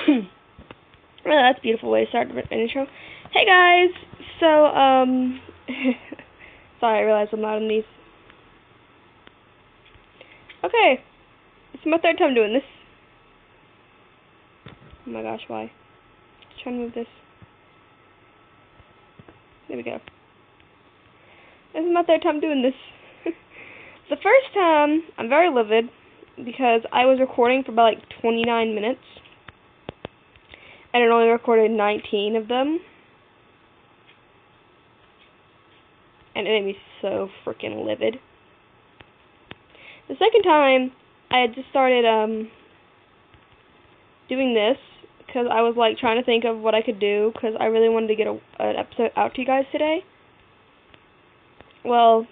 Well, that's a beautiful way to start an intro. Hey guys! So, sorry, I realized I'm not in these. Okay. It's my third time doing this. Oh my gosh, why? Just trying to move this. There we go. This is my third time doing this. The first time, I'm very livid because I was recording for about like 29 minutes. And it only recorded 19 of them. And it made me so freaking livid. The second time, I had just started doing this because I was like trying to think of what I could do because I really wanted to get an episode out to you guys today. Well,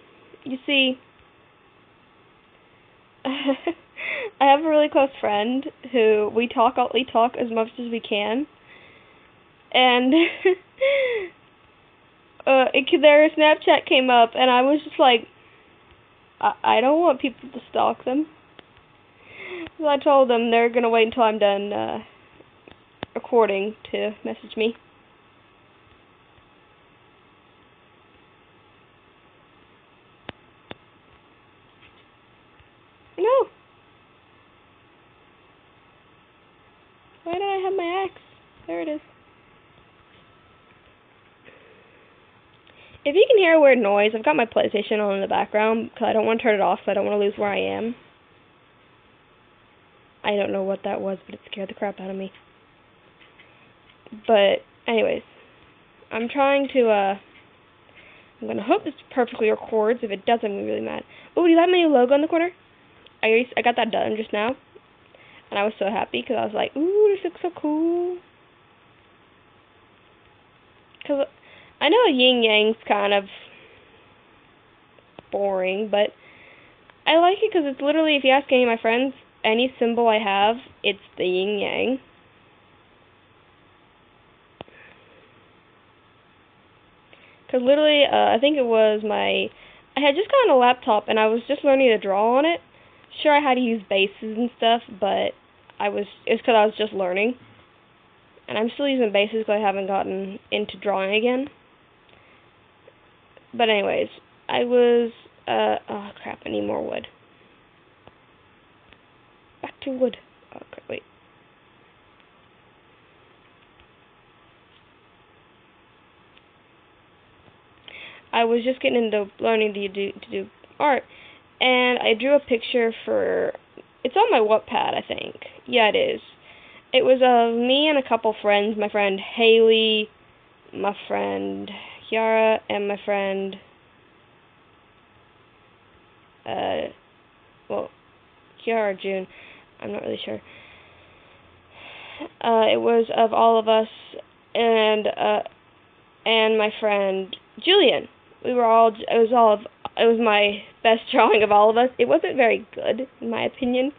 you see, I have a really close friend who we talk as much as we can, and their Snapchat came up, and I was just like, I don't want people to stalk them. So I told them they're gonna wait until I'm done recording to message me. No. Why don't I have my axe? There it is. If you can hear a weird noise, I've got my PlayStation on in the background because I don't want to turn it off, so I don't want to lose where I am. I don't know what that was, but it scared the crap out of me. But, anyways, I'm trying to, I'm gonna hope this perfectly records. If it doesn't, I'm gonna be really mad. Oh, do you like my new logo in the corner? I got that done just now, and I was so happy because I was like, ooh, this looks so cool. Because I know yin yang's kind of boring, but I like it because it's literally, if you ask any of my friends, any symbol I have, it's the yin yang. Because literally, I think it was I had just gotten a laptop and I was just learning to draw on it. Sure, I had to use bases and stuff, but it's because I was just learning. And I'm still using bases because I haven't gotten into drawing again. But anyways, I was, oh crap, I need more wood. Back to wood. Oh crap, wait. I was just getting into learning to do art, and I drew a picture for, it's on my Wattpad, I think. Yeah, it is. It was of me and a couple friends, my friend Haley, my friend Kiara, and my friend, well, Kiara or June, I'm not really sure. It was of all of us, and my friend Julian. It was my best drawing of all of us. It wasn't very good, in my opinion.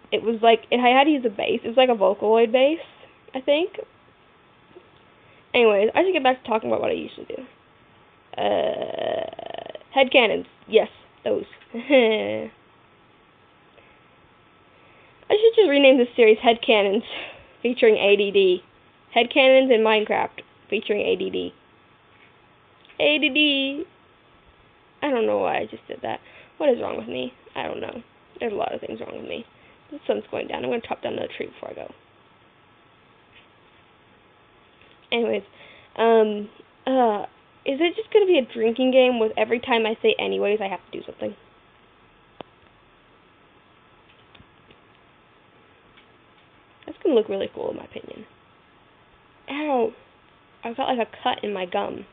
It was like, I had to use a base. It was like a Vocaloid base, I think. Anyways, I should get back to talking about what I usually do. Headcanons. Yes, those. I should just rename this series Headcanons, featuring ADD. Headcanons in Minecraft, featuring ADD. ADD. I don't know why I just did that. What is wrong with me? I don't know. There's a lot of things wrong with me. The sun's going down. I'm going to chop down another tree before I go. Anyways, is it just going to be a drinking game with every time I say anyways, I have to do something? That's going to look really cool in my opinion. Ow! I've got like a cut in my gum.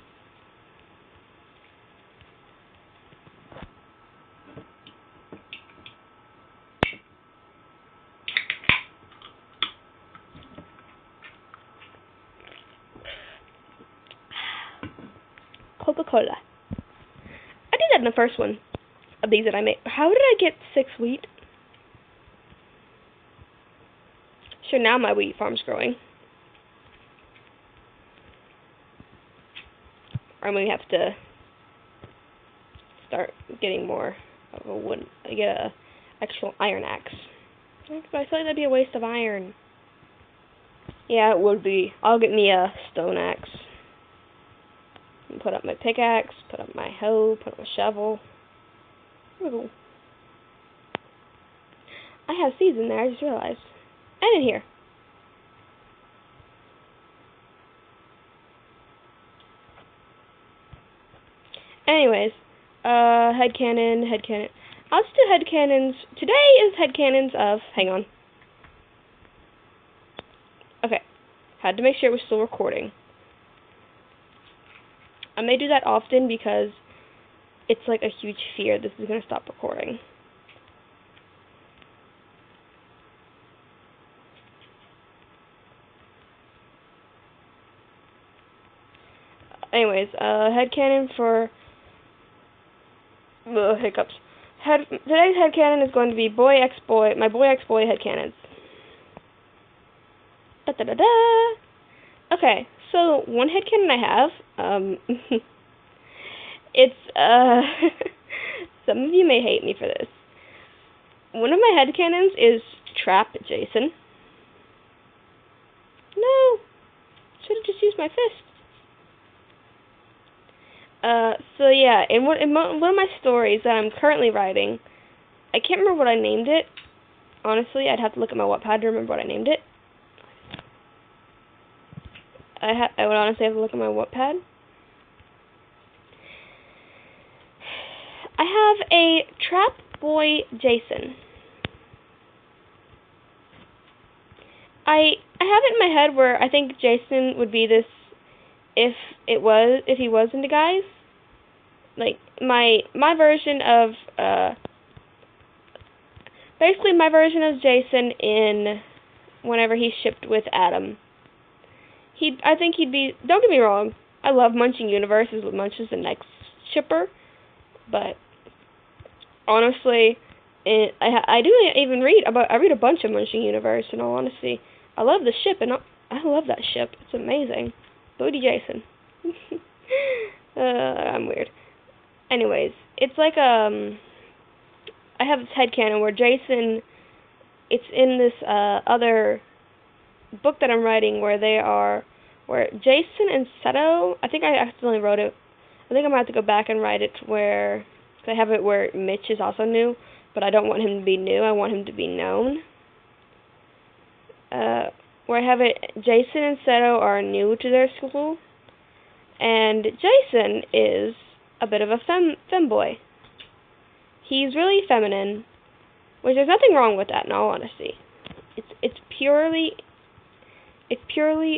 Coca-Cola. I did that in the first one of these that I made. How did I get 6 wheat? Sure, now my wheat farm's growing. Or we have to start getting more of a wood. Get a actual iron axe. But I feel like that'd be a waste of iron. Yeah, it would be. I'll get me a stone axe. Put up my pickaxe, put up my hoe, put up my shovel. Ooh. I have seeds in there, I just realized. And in here. Anyways, headcanon. Let's do headcanons. Today is headcanons of, hang on. Okay, had to make sure it was still recording. I may do that often because it's like a huge fear this is going to stop recording. Anyways, headcanon for hiccups. Today's headcanon is going to be BOYXBOY, my BOYXBOY headcanons. Da da da da. Okay, so one headcanon I have, it's some of you may hate me for this. One of my headcanons is Trap Jason. No, should have just used my fist. So yeah, in one of my stories that I'm currently writing, I can't remember what I named it. Honestly, I'd have to look at my Wattpad to remember what I named it. I would honestly have to look at my Wattpad. I have a Trap Boy Jason. I have it in my head where I think Jason would be this if he was into guys. Like my version of basically my version of Jason in whenever he's shipped with Adam. I think he'd be, don't get me wrong, I love Munching Universes with Munch is the next shipper, but honestly, I read a bunch of Munching Universe, in all honesty. I love the ship, and I love that ship. It's amazing. Booty Jason. I'm weird. Anyways, it's like, I have this headcanon where Jason, it's in this, other book that I'm writing where Jason and Seto, I think I accidentally wrote it. I think I'm going to have to go back and write it where, because I have it where Mitch is also new, but I don't want him to be new, I want him to be known. Where I have it, Jason and Seto are new to their school, and Jason is a bit of a femboy. He's really feminine, which there's nothing wrong with that in all honesty. It's purely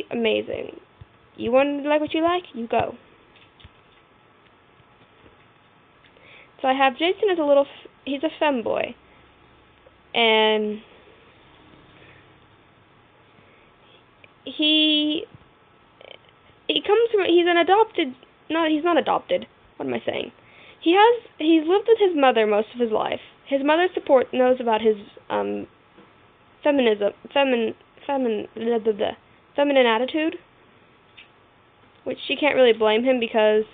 amazing. You want to like what you like? You go. So I have Jason as he's a femboy. And he's not adopted. What am I saying? He's lived with his mother most of his life. His mother knows about his feminine attitude, which she can't really blame him because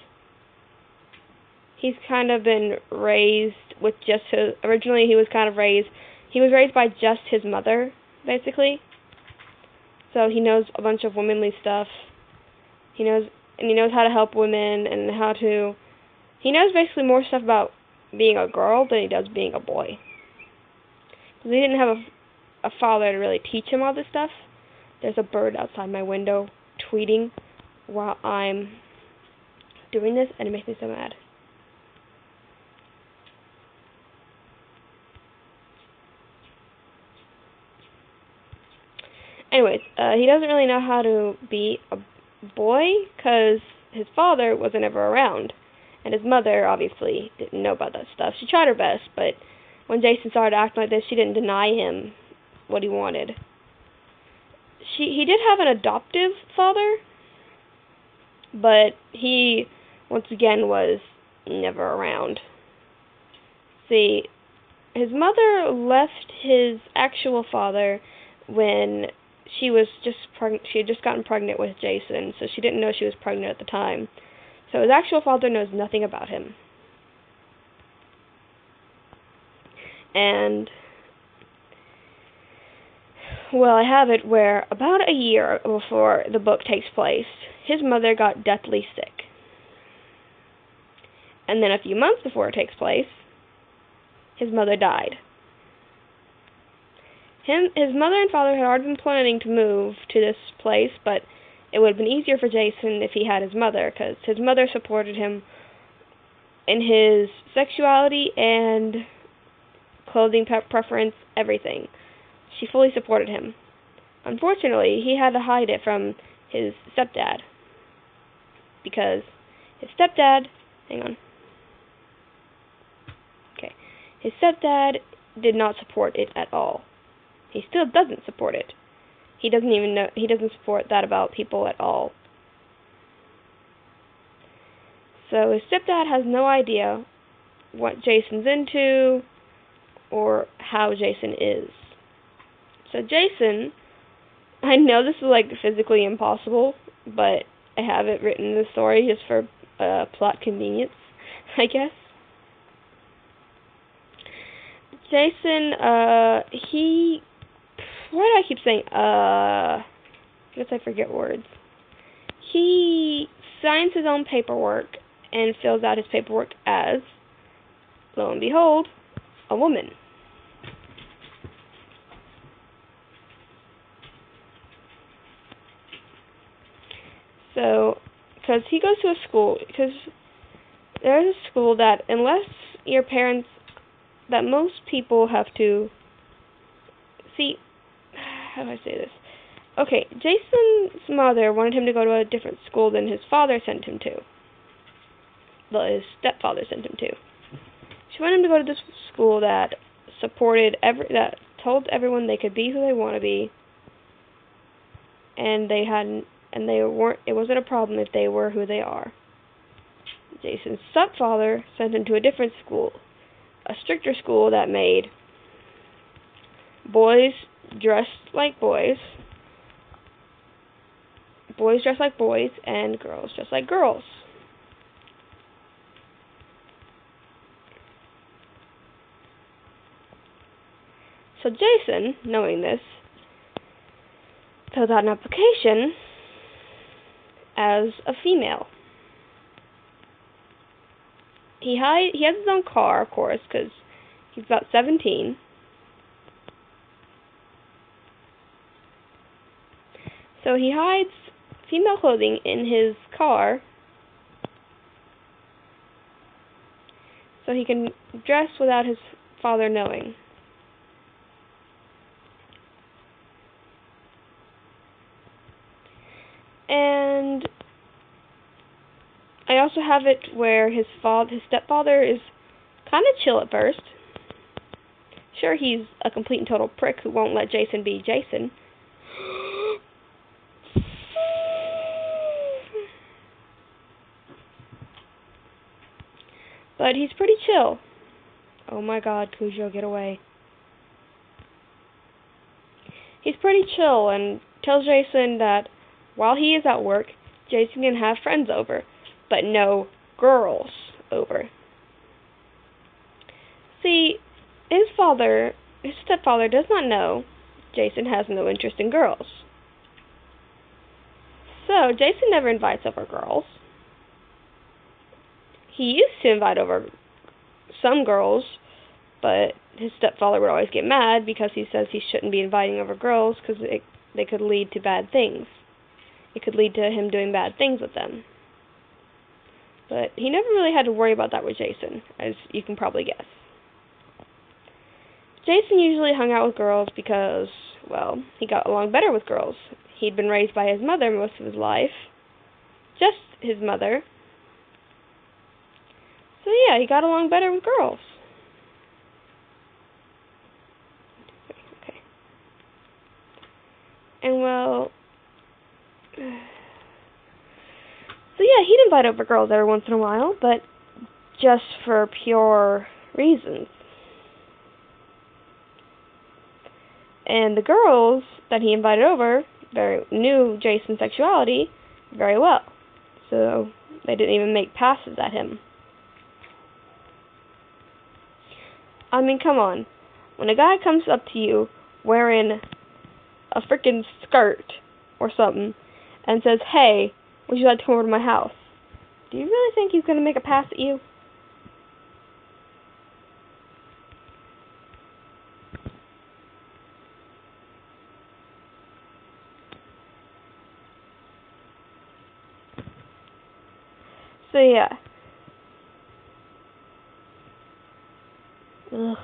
he's kind of been raised with just his, originally he was raised by just his mother, basically. So he knows a bunch of womanly stuff. He knows how to help women and he knows basically more stuff about being a girl than he does being a boy. Because he didn't have a father to really teach him all this stuff. There's a bird outside my window tweeting while I'm doing this, and it makes me so mad. Anyways, he doesn't really know how to be a boy because his father wasn't ever around. And his mother, obviously, didn't know about that stuff. She tried her best, but when Jason started acting like this, she didn't deny him what he wanted. He did have an adoptive father, but he, once again, was never around. See, his mother left his actual father when she had just gotten pregnant with Jason, so she didn't know she was pregnant at the time. So his actual father knows nothing about him. And Well, I have it where about a year before the book takes place, his mother got deathly sick. And then a few months before it takes place, his mother died. His mother and father had already been planning to move to this place, but it would have been easier for Jason if he had his mother, because his mother supported him in his sexuality and clothing preference, everything. She fully supported him. Unfortunately, he had to hide it from his stepdad, because his stepdad, his stepdad did not support it at all. He still doesn't support it. He doesn't support that about people at all. So his stepdad has no idea what Jason's into or how Jason is. So Jason, I know this is like physically impossible, but I have it written in the story just for plot convenience, I guess. Jason, why do I keep saying, I guess I forget words. He signs his own paperwork and fills out his paperwork as, lo and behold, a woman. So, because he goes to a school, because there's a school that, unless your parents, that most people have to, see, how do I say this? Okay, Jason's mother wanted him to go to a different school than his father sent him to. Well, his stepfather sent him to. She wanted him to go to this school that supported that told everyone they could be who they want to be, and it wasn't a problem if they were who they are. Jason's stepfather sent him to a different school, a stricter school that made boys dressed like boys, boys dressed like boys, and girls dressed like girls. So Jason, knowing this, filled out an application as a female. He has his own car, of course, because he's about 17. So he hides female clothing in his car so he can dress without his father knowing. And I also have it where his stepfather is kind of chill at first. Sure, he's a complete and total prick who won't let Jason be Jason. But he's pretty chill. Oh my god, Cujo, get away. He's pretty chill and tells Jason that while he is at work, Jason can have friends over, but no girls over. See, his stepfather does not know Jason has no interest in girls. So, Jason never invites over girls. He used to invite over some girls, but his stepfather would always get mad because he says he shouldn't be inviting over girls because they could lead to bad things. It could lead to him doing bad things with them. But he never really had to worry about that with Jason, as you can probably guess. Jason usually hung out with girls because, well, he got along better with girls. He'd been raised by his mother most of his life. Just his mother. So yeah, he got along better with girls. Okay. And well, so yeah, he'd invite over girls every once in a while, but just for pure reasons. And the girls that he invited over knew Jason's sexuality very well, so they didn't even make passes at him. I mean, come on. When a guy comes up to you wearing a freaking skirt or something and says, "Hey, would you like to come over to my house?" Do you really think he's going to make a pass at you? So yeah. Ugh.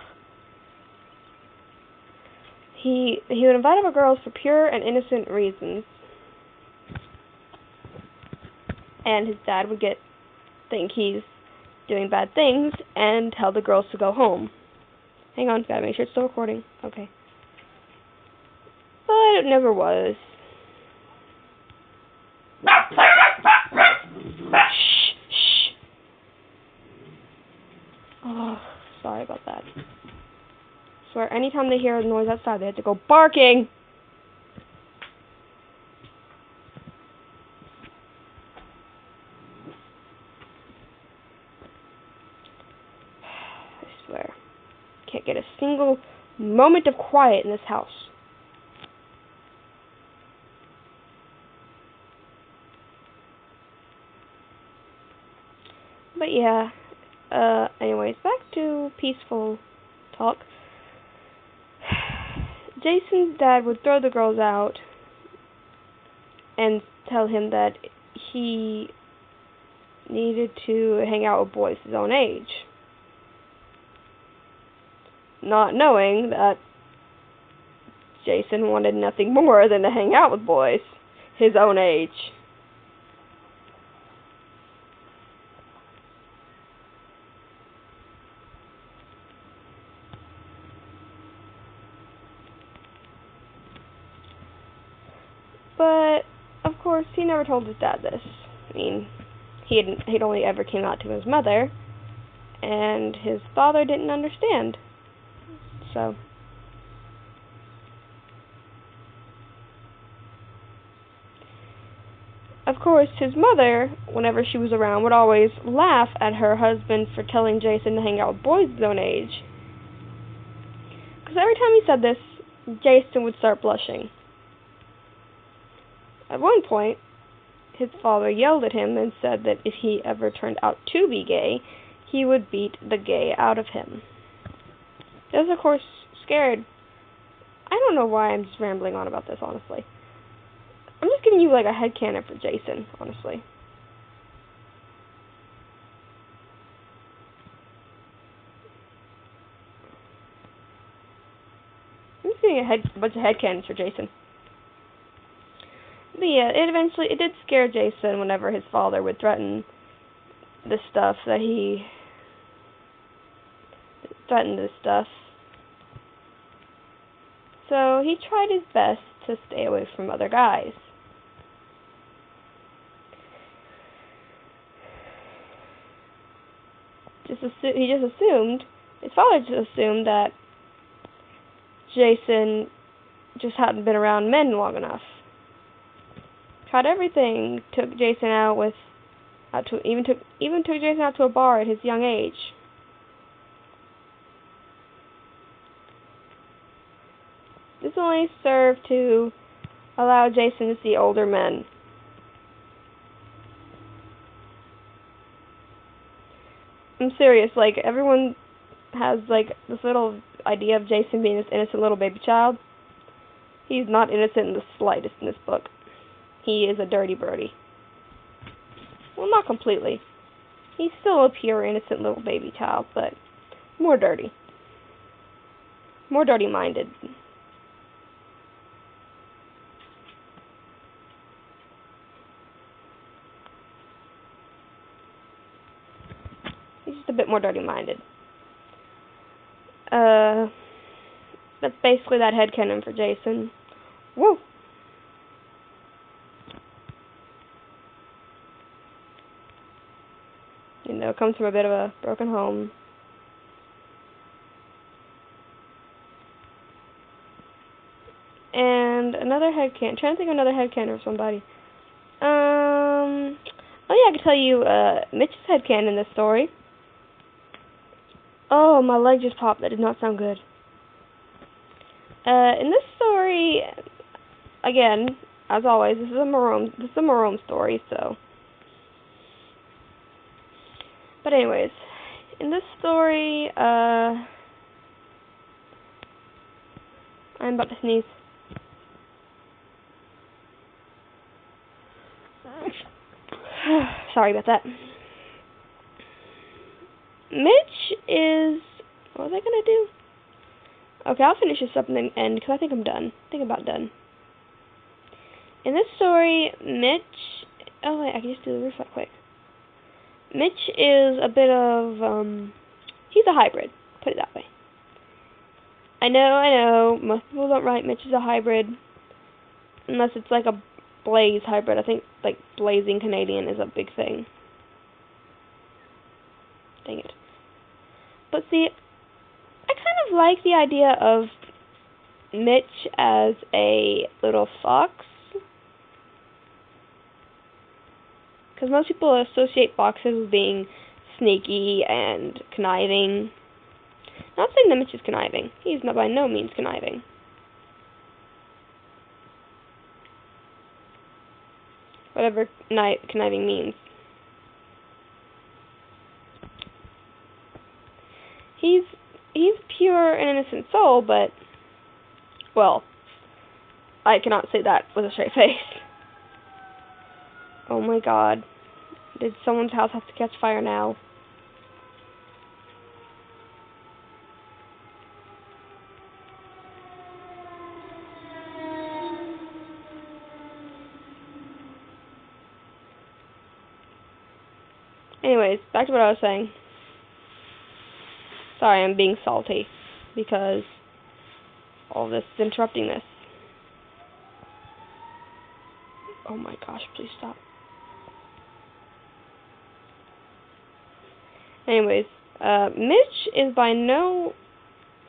He would invite over girls for pure and innocent reasons. And his dad would think he's doing bad things and tell the girls to go home. Hang on, gotta make sure it's still recording. Okay. But it never was. Shh, shh. Oh, sorry about that. I swear, anytime they hear a noise outside, they have to go barking. I swear. Can't get a single moment of quiet in this house. But yeah, anyways, back to peaceful talk. Jason's dad would throw the girls out and tell him that he needed to hang out with boys his own age. Not knowing that Jason wanted nothing more than to hang out with boys his own age. But, of course, he never told his dad this. I mean, he'd only ever came out to his mother, and his father didn't understand. So, of course, his mother, whenever she was around, would always laugh at her husband for telling Jason to hang out with boys his own age. Because every time he said this, Jason would start blushing. At one point, his father yelled at him and said that if he ever turned out to be gay, he would beat the gay out of him. He was, of course, scared. I don't know why I'm just rambling on about this, honestly. I'm just giving you, like, a headcanon for Jason, honestly. I'm just giving a bunch of headcanons for Jason. But yeah, it did scare Jason whenever his father would threaten this stuff, So he tried his best to stay away from other guys. His father just assumed that Jason just hadn't been around men long enough. Tried everything, took Jason even took Jason out to a bar at his young age. This only served to allow Jason to see older men. I'm serious, like, everyone has, like, this little idea of Jason being this innocent little baby child. He's not innocent in the slightest in this book. He is a dirty birdie. Well, not completely. He's still a pure, innocent little baby child, but more dirty. More dirty-minded. He's just a bit more dirty-minded. That's basically that headcanon for Jason. Woo! You know, comes from a bit of a broken home. And another headcanon. Trying to think of another headcanon for somebody. Oh yeah, I can tell you Mitch's headcanon in this story. Oh, my leg just popped. That did not sound good. In this story, again, as always, this is a Marome story, so. But anyways, in this story, I'm about to sneeze. Sorry about that. Mitch is... What was I gonna do? Okay, I'll finish this up and then end, because I think I'm done. I think I'm about done. In this story, Mitch... Oh, wait, I can just do the roof real quick. Mitch is a bit of, he's a hybrid. Put it that way. I know, most people don't write Mitch is a hybrid. Unless it's like a Blaze hybrid. I think, like, blazing Canadian is a big thing. Dang it. But see, I kind of like the idea of Mitch as a little fox. Because most people associate foxes with being sneaky and conniving. Not saying that Mitch is conniving. He's not by no means conniving. Whatever conniving means. He's pure and innocent soul, but, well, I cannot say that with a straight face. Oh my god. Did someone's house have to catch fire now? Anyways, back to what I was saying. Sorry, I'm being salty because all this is interrupting this. Oh my gosh, please stop. Anyways, Mitch is by no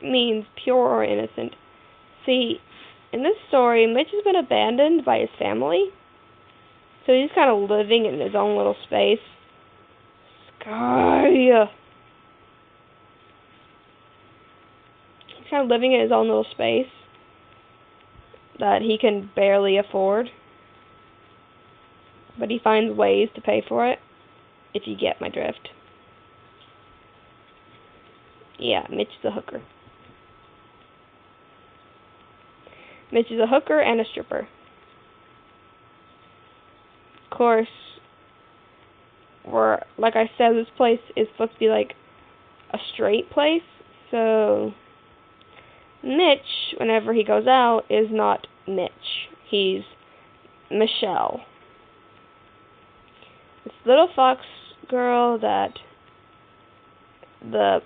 means pure or innocent. See, in this story, Mitch has been abandoned by his family, so he's kind of living in his own little space. Sky! He's kind of living in his own little space that he can barely afford, but he finds ways to pay for it, if you get my drift. Yeah, Mitch is a hooker. Mitch is a hooker and a stripper. Of course, like I said, this place is supposed to be like a straight place, so Mitch, whenever he goes out, is not Mitch. He's Michelle. This little fox girl that the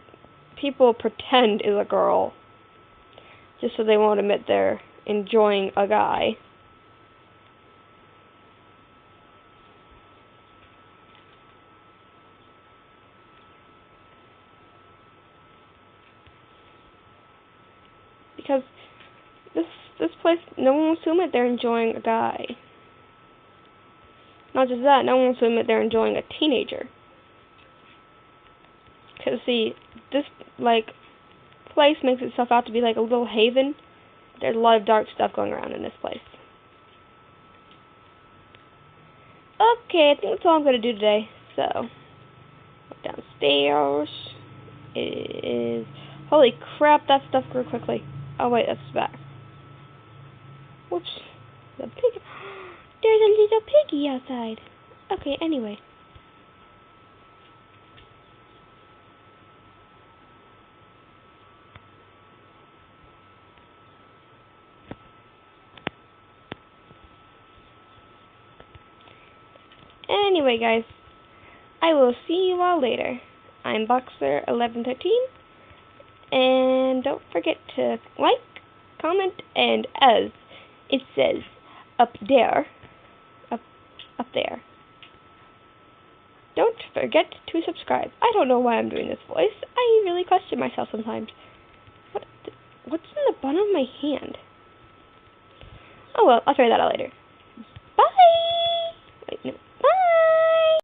people pretend is a girl, just so they won't admit they're enjoying a guy. Because this place, no one wants to admit they're enjoying a guy. Not just that, no one wants to admit they're enjoying a teenager. Because, see, this, like, place makes itself out to be like a little haven. There's a lot of dark stuff going around in this place. Okay, I think that's all I'm going to do today. So, downstairs is... Holy crap, that stuff grew quickly. Oh, wait, that's back. Whoops. The pig. There's a little piggy outside. Okay, anyway. Anyway, guys, I will see you all later. I'm Boxer1113, and don't forget to like, comment, and as it says up there, don't forget to subscribe. I don't know why I'm doing this voice. I really question myself sometimes. What's in the bottom of my hand? Oh well, I'll figure that out later. Bye!